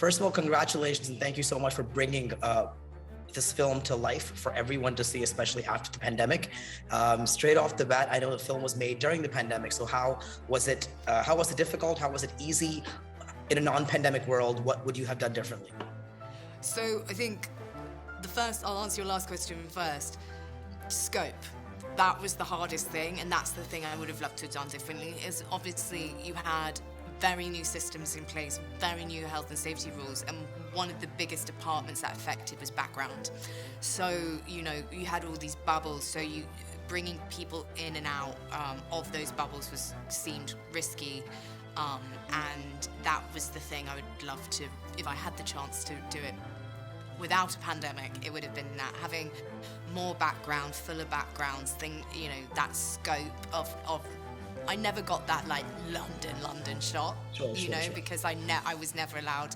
First of all, congratulations and thank you so much for bringing this film to life for everyone to see, especially after the pandemic. Straight off the bat, I know the film was made during the pandemic, so how was it difficult? How was it easy? In a non-pandemic world, what would you have done differently? So I think I'll answer your last question first. Scope. That was the hardest thing, and that's the thing I would have loved to have done differently, is obviously you had very new systems in place, very new health and safety rules, and one of the biggest departments that affected was background. So, you had all these bubbles, so bringing people in and out of those bubbles seemed risky, and that was the thing I would love to, if I had the chance to do it without a pandemic, it would have been that, having more background, fuller backgrounds, that scope of I never got that like London shot, sure. Because I was never allowed,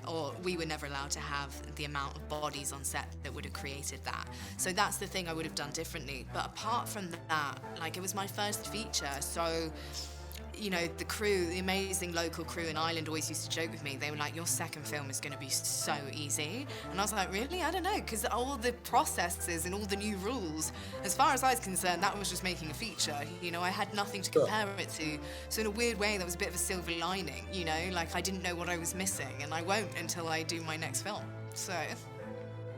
or we were never allowed to have the amount of bodies on set that would have created that. So that's the thing I would have done differently. But apart from that, it was my first feature, so the crew, the amazing local crew in Ireland always used to joke with me. They were like, your second film is going to be so easy. And I was like, really? I don't know, because all the processes and all the new rules, as far as I was concerned, that was just making a feature. I had nothing to compare it to. So in a weird way, that was a bit of a silver lining, I didn't know what I was missing, and I won't until I do my next film. So...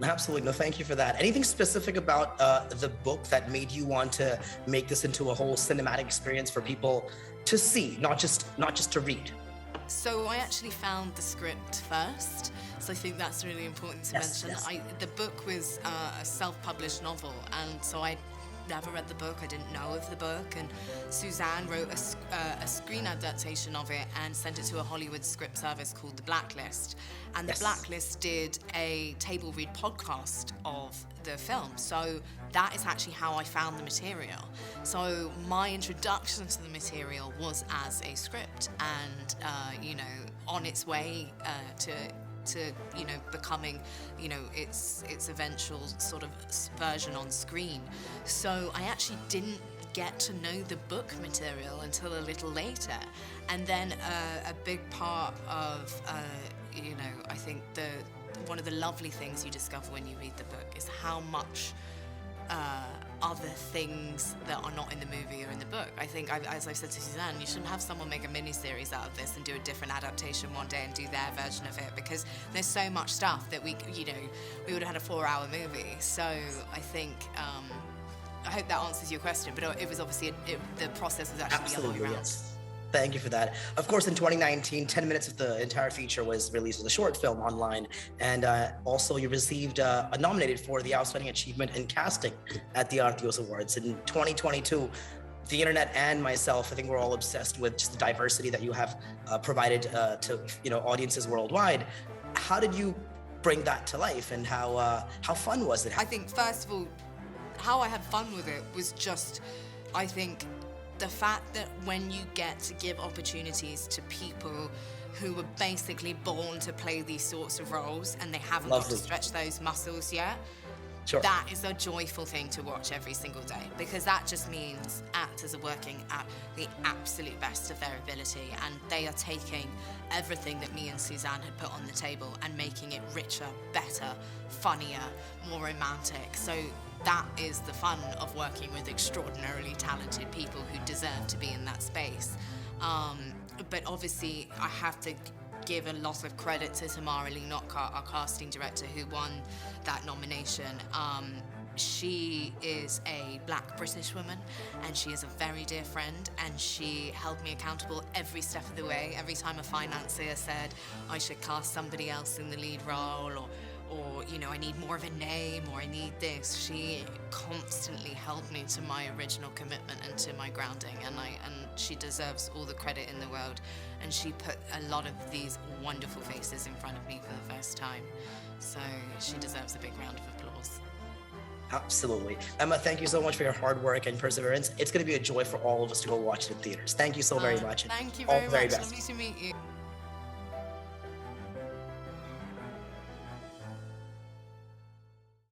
Absolutely. No, thank you for that. Anything specific about the book that made you want to make this into a whole cinematic experience for people to see, not just to read? So I actually found the script first. So I think that's really important to mention. Yes. The book was a self-published novel, and so I never read the book, I didn't know of the book, and Suzanne wrote a screen adaptation of it and sent it to a Hollywood script service called The Blacklist, and The Blacklist did a table read podcast of the film, so that is actually how I found the material. So my introduction to the material was as a script, and on its way to becoming, its eventual sort of version on screen. So I actually didn't get to know the book material until a little later. And then a big part of, I think one of the lovely things you discover when you read the book is how much other things that are not in the movie or in the book. I think, as I've said to Suzanne, you shouldn't have someone make a mini-series out of this and do a different adaptation one day and do their version of it, because there's so much stuff that we would have had a 4-hour movie. So I think, I hope that answers your question, but it was obviously, the process was actually the other way around. Yes. Thank you for that. Of course, in 2019, 10 minutes of the entire feature was released as a short film online. And also you received nominated for the Outstanding Achievement in Casting at the Artios Awards. In 2022, the internet and myself, I think we're all obsessed with just the diversity that you have provided to audiences worldwide. How did you bring that to life, and how fun was it? I think, first of all, how I had fun with it was just, I think, the fact that when you get to give opportunities to people who were basically born to play these sorts of roles and they haven't got to stretch those muscles yet, sure. That is a joyful thing to watch every single day, because that just means actors are working at the absolute best of their ability, and they are taking everything that me and Suzanne had put on the table and making it richer, better, funnier, more romantic. So that is the fun of working with extraordinarily talented people who deserve to be in that space. But obviously, I have to give a lot of credit to Tamara Lee Notcart, our casting director, who won that nomination. She is a Black British woman, and she is a very dear friend, and she held me accountable every step of the way. Every time a financier said I should cast somebody else in the lead role, or I need more of a name, or I need this, she constantly held me to my original commitment and to my grounding, and she deserves all the credit in the world, and she put a lot of these wonderful faces in front of me for the first time, so she deserves a big round of applause. Absolutely. Emma, thank you so much for your hard work and perseverance. It's going to be a joy for all of us to go watch it in theaters. Thank you so very much. Thank you very much. Lovely to meet you.